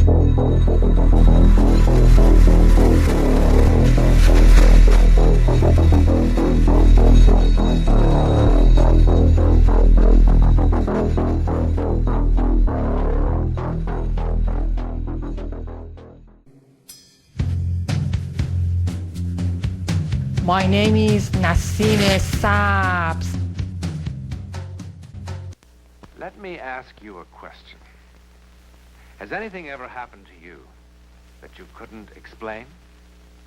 My name is Nassine Saps. Let me ask you a question. Has anything ever happened to you that you couldn't explain?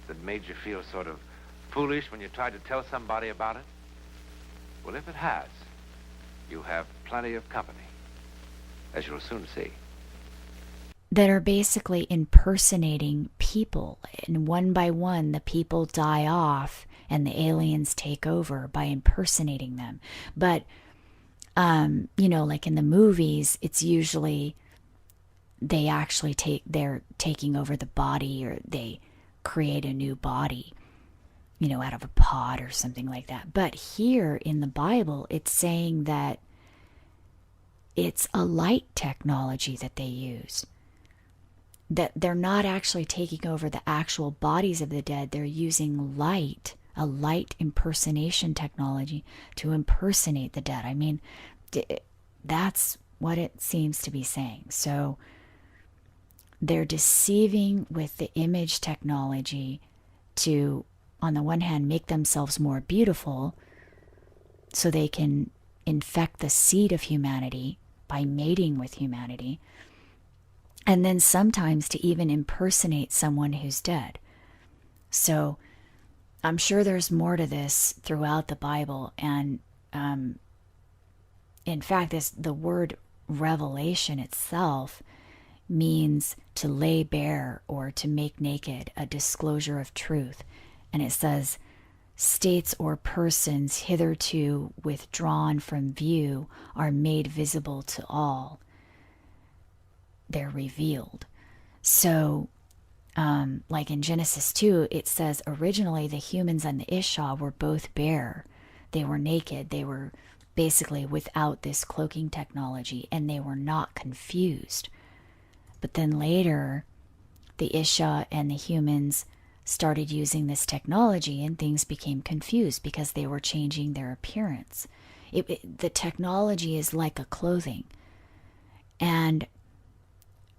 That made you feel sort of foolish when you tried to tell somebody about it? Well, if it has, you have plenty of company, as you'll soon see. That are basically impersonating people. And one by one, the people die off and the aliens take over by impersonating them. But, like in the movies, it's usually they're taking over the body, or they create a new body, out of a pod or something like that. But here in the Bible, it's saying that it's a light technology that they use. That they're not actually taking over the actual bodies of the dead. They're using light, a light impersonation technology to impersonate the dead. I mean, that's what it seems to be saying. So they're deceiving with the image technology to, on the one hand, make themselves more beautiful so they can infect the seed of humanity by mating with humanity. And then sometimes to even impersonate someone who's dead. So I'm sure there's more to this throughout the Bible. And in fact, the word revelation itself means to lay bare or to make naked, a disclosure of truth. And it says, states or persons hitherto withdrawn from view are made visible to all. They're revealed. So, like in Genesis 2, it says originally the humans and the Isha were both bare. They were naked. They were basically without this cloaking technology, and they were not confused. But then later, the Isha and the humans started using this technology, and things became confused because they were changing their appearance. The technology is like a clothing. And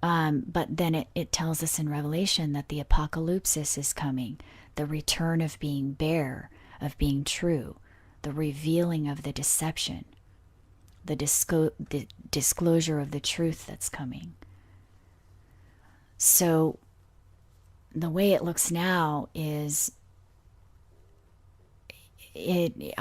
but then it tells us in Revelation that the apocalypse is coming, the return of being bare, of being true, the revealing of the deception, the disclosure of the truth that's coming. So the way it looks now is it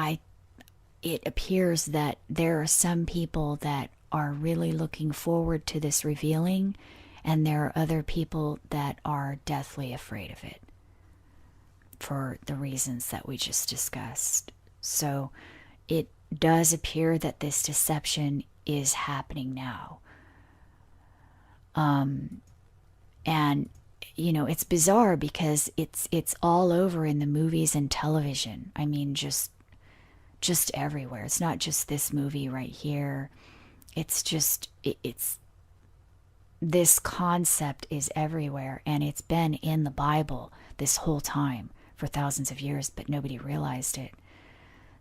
appears that there are some people that are really looking forward to this revealing, and there are other people that are deathly afraid of it for the reasons that we just discussed. So it does appear that this deception is happening now. And it's bizarre because it's all over in the movies and television. I mean, just everywhere. It's not just this movie right here. It's this concept is everywhere, and it's been in the Bible this whole time for thousands of years, but nobody realized it.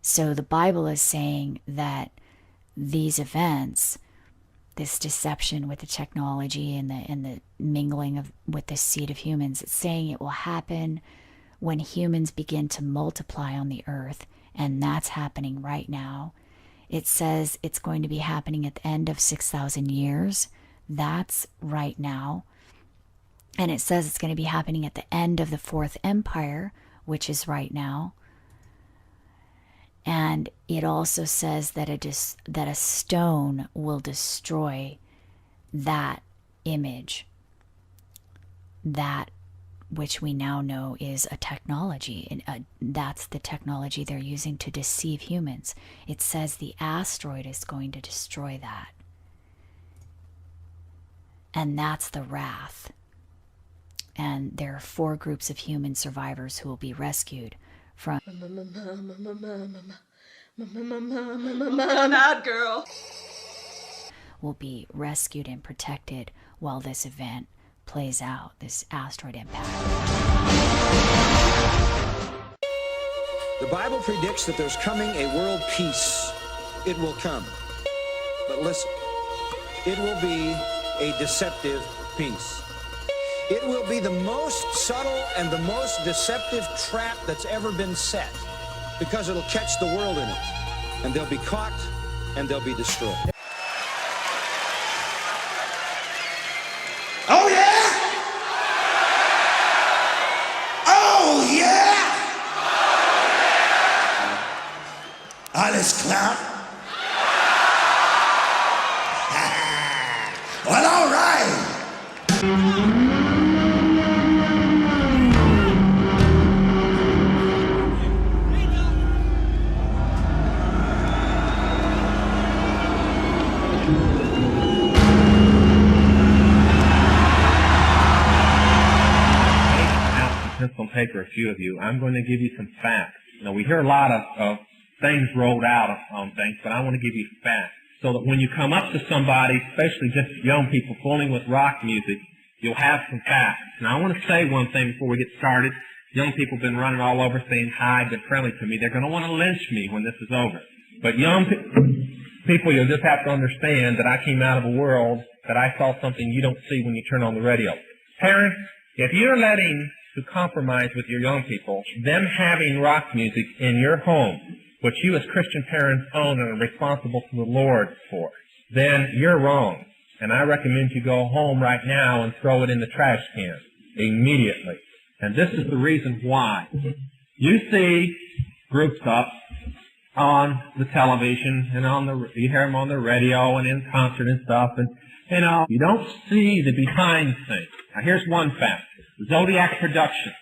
So the Bible is saying that these events, this deception with the technology and the mingling with the seed of humans, it's saying it will happen when humans begin to multiply on the earth, and that's happening right now. It says it's going to be happening at the end of 6,000 years. That's right now. And it says it's going to be happening at the end of the Fourth Empire, which is right now. And it also says that a stone will destroy that image, that which we now know is a technology. And that's the technology they're using to deceive humans. It says the asteroid is going to destroy that. And that's the wrath. And there are 4 groups of human survivors who will be rescued from... Mad girl. will be rescued and protected while this event plays out, this asteroid impact. The Bible predicts that there's coming a world peace. It will come. But listen, it will be a deceptive peace. It will be the most subtle and the most deceptive trap that's ever been set, because it'll catch the world in it, and they'll be caught and they'll be destroyed. Oh yeah! Oh yeah! Alles klar? Well, all right. Pencil and paper, a few of you. I'm going to give you some facts. Now, we hear a lot of things rolled out on things, but I want to give you facts so that when you come up to somebody, especially just young people fooling with rock music, you'll have some facts. Now, I want to say one thing before we get started. Young people have been running all over saying hi, been friendly to me. They're going to want to lynch me when this is over. But young people, you'll just have to understand that I came out of a world that I saw something you don't see when you turn on the radio. Parents, if you're letting to compromise with your young people, them having rock music in your home, which you as Christian parents own and are responsible to the Lord for, then you're wrong. And I recommend you go home right now and throw it in the trash can immediately. And this is the reason why. You see groups up on the television and you hear them on the radio and in concert and stuff, and you don't see the behind things. Now here's one fact. Zodiac Productions,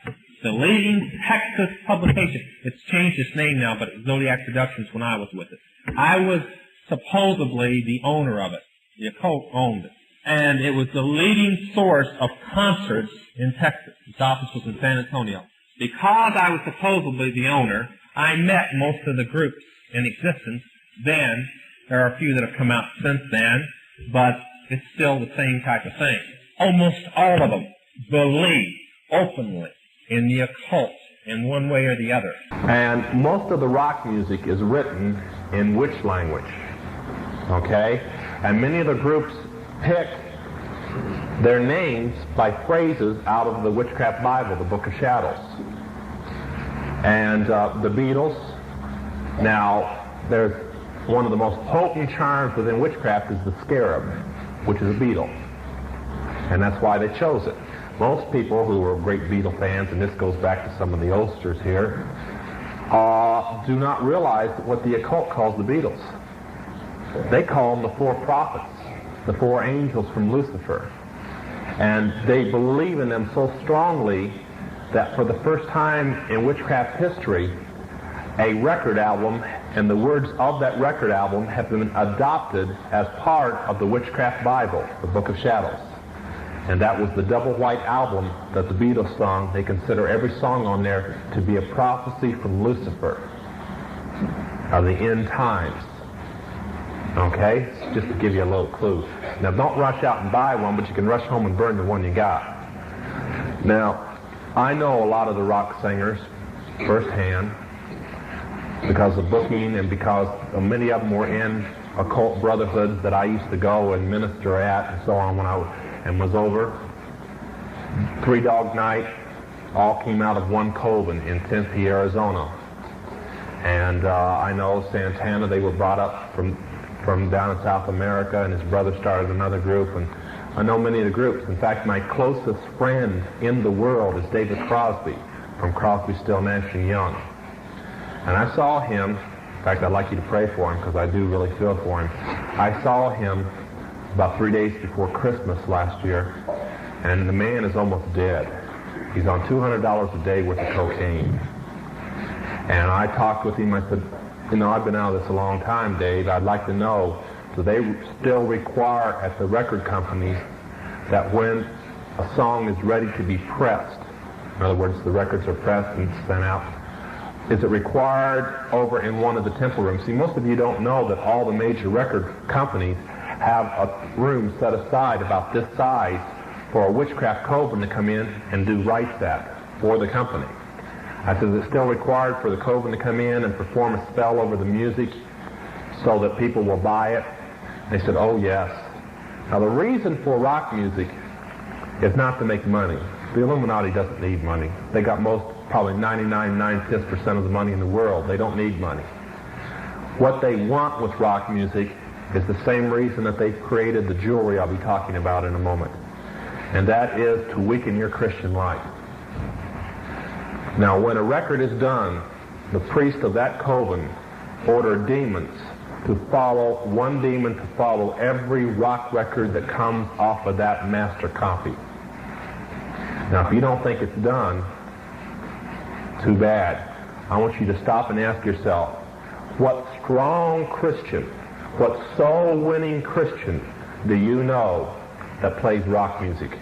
the leading Texas publication. It's changed its name now, but it was Zodiac Productions when I was with it. I was supposedly the owner of it. The occult owned it. And it was the leading source of concerts in Texas. Its office was in San Antonio. Because I was supposedly the owner, I met most of the groups in existence then. There are a few that have come out since then, but it's still the same type of thing. Almost all of them believe openly in the occult in one way or the other. And most of the rock music is written in witch language, okay? And many of the groups pick their names by phrases out of the Witchcraft Bible, the Book of Shadows. And the Beatles, now there's one of the most potent charms within witchcraft is the scarab, which is a beetle. And that's why they chose it. Most people who are great Beatle fans, and this goes back to some of the oldsters here, do not realize what the occult calls the Beatles. They call them the four prophets, the four angels from Lucifer. And they believe in them so strongly that for the first time in witchcraft history, a record album and the words of that record album have been adopted as part of the Witchcraft Bible, the Book of Shadows. And that was the double white album that the Beatles sung. They consider every song on there to be a prophecy from Lucifer of the end times. Okay? Just to give you a little clue. Now, don't rush out and buy one, but you can rush home and burn the one you got. Now, I know a lot of the rock singers firsthand because of booking and because many of them were in occult brotherhoods that I used to go and minister at and so on when I was over. Three Dog Night all came out of one coven in Tempe, Arizona. And I know Santana, they were brought up from down in South America, and his brother started another group, and I know many of the groups. In fact, my closest friend in the world is David Crosby from Crosby, Still, Nash & Young. And I saw him, in fact, I'd like you to pray for him because I do really feel for him. I saw him about 3 days before Christmas last year, and the man is almost dead. He's on $200 a day worth of cocaine. And I talked with him. I said, I've been out of this a long time, Dave. I'd like to know, do they still require at the record companies that when a song is ready to be pressed, in other words, the records are pressed and sent out, is it required over in one of the temple rooms? See, most of you don't know that all the major record companies have a room set aside about this size for a witchcraft coven to come in and do rights at for the company. I said, is it still required for the coven to come in and perform a spell over the music so that people will buy it? They said, oh yes. Now the reason for rock music is not to make money. The Illuminati doesn't need money. They got probably 99.9% of the money in the world. They don't need money. What they want with rock music is the same reason that they've created the jewelry I'll be talking about in a moment. And that is to weaken your Christian life. Now, when a record is done, the priest of that coven ordered demons one demon to follow every rock record that comes off of that master copy. Now, if you don't think it's done, too bad. I want you to stop and ask yourself, what strong Christian, what soul-winning Christian do you know that plays rock music?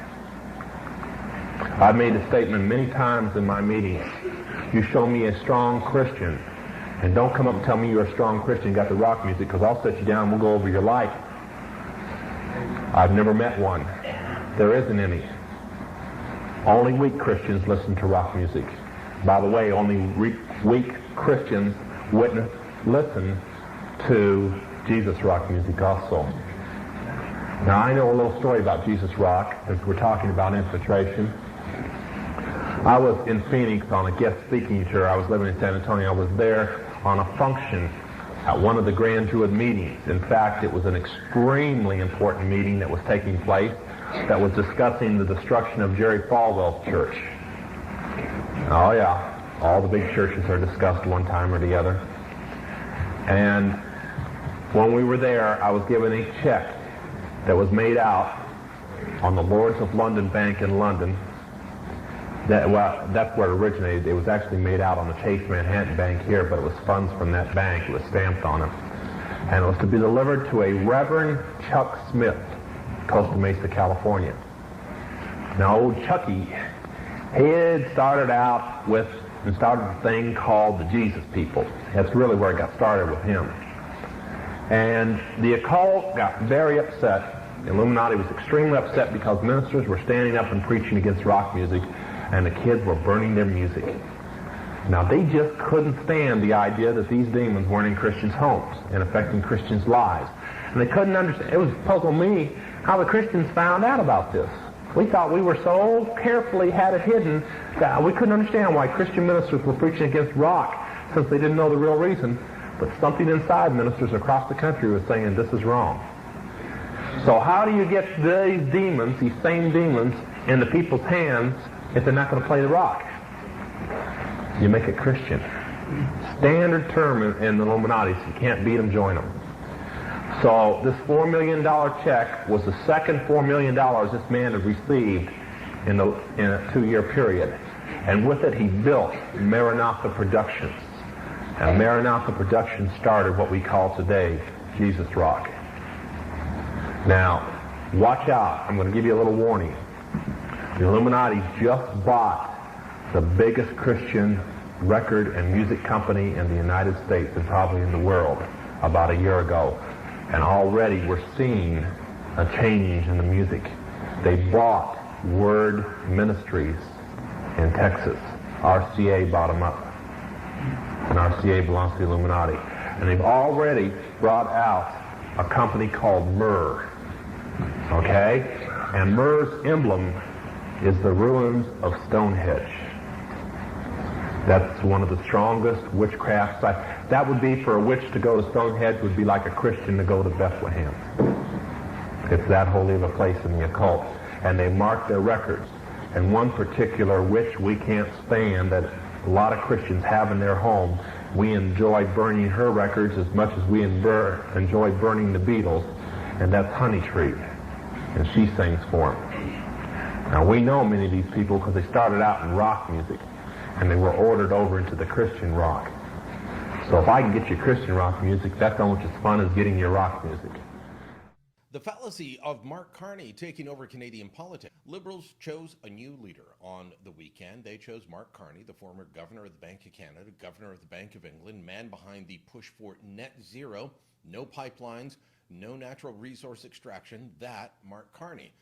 I've made a statement many times in my meetings. You show me a strong Christian, and don't come up and tell me you're a strong Christian, you got the rock music, because I'll set you down and we'll go over your life. I've never met one. There isn't any. Only weak Christians listen to rock music. By the way, only weak Christians listen to Jesus rock music also. Now, I know a little story about Jesus rock, as we're talking about infiltration. I was in Phoenix on a guest speaking tour. I was living in San Antonio. I was there on a function at one of the Grand Druid meetings. In fact, it was an extremely important meeting that was taking place that was discussing the destruction of Jerry Falwell's church. Oh yeah, all the big churches are discussed one time or the other. And when we were there, I was given a check that was made out on the Lords of London Bank in London. That's where it originated. It was actually made out on the Chase Manhattan Bank here, but it was funds from that bank. It was stamped on it. And it was to be delivered to a Reverend Chuck Smith, Costa Mesa, California. Now, old Chucky, he had started out with a thing called the Jesus People. That's really where it got started with him. And the occult got very upset. The Illuminati was extremely upset because ministers were standing up and preaching against rock music, and the kids were burning their music. Now, they just couldn't stand the idea that these demons weren't in Christians' homes and affecting Christians' lives. And they couldn't understand. It was puzzling me how the Christians found out about this. We thought we were so carefully had it hidden that we couldn't understand why Christian ministers were preaching against rock, since they didn't know the real reason. But something inside ministers across the country was saying this is wrong. So how do you get these demons, these same demons, into people's hands if they're not going to play the rock? You make it Christian. Standard term in the Illuminati, so you can't beat them, join them. So this $4 million check was the second $4 million this man had received in a 2-year period. And with it, he built Maranatha Productions. And Maranatha Productions started what we call today Jesus Rock. Now, watch out. I'm going to give you a little warning. The Illuminati just bought the biggest Christian record and music company in the United States and probably in the world about a year ago. And already we're seeing a change in the music. They bought Word Ministries in Texas. RCA bought them up. And RCA belongs to the Illuminati. And they've already brought out a company called Myrrh. Okay? And Myrrh's emblem is the ruins of Stonehenge. That's one of the strongest witchcraft sites. That would be, for a witch to go to Stonehenge would be like a Christian to go to Bethlehem. It's that holy of a place in the occult. And they mark their records. And one particular witch we can't stand that a lot of Christians have in their home, we enjoy burning her records as much as we enjoy burning the Beatles, and that's Honey Tree. And she sings for them. Now, we know many of these people because they started out in rock music, and they were ordered over into the Christian rock. So if I can get you Christian rock music, that's almost as fun as getting your rock music. The fallacy of Mark Carney taking over Canadian politics. Liberals chose a new leader on the weekend. They chose Mark Carney, the former governor of the Bank of Canada, governor of the Bank of England, man behind the push for net zero, no pipelines, no natural resource extraction. That Mark Carney.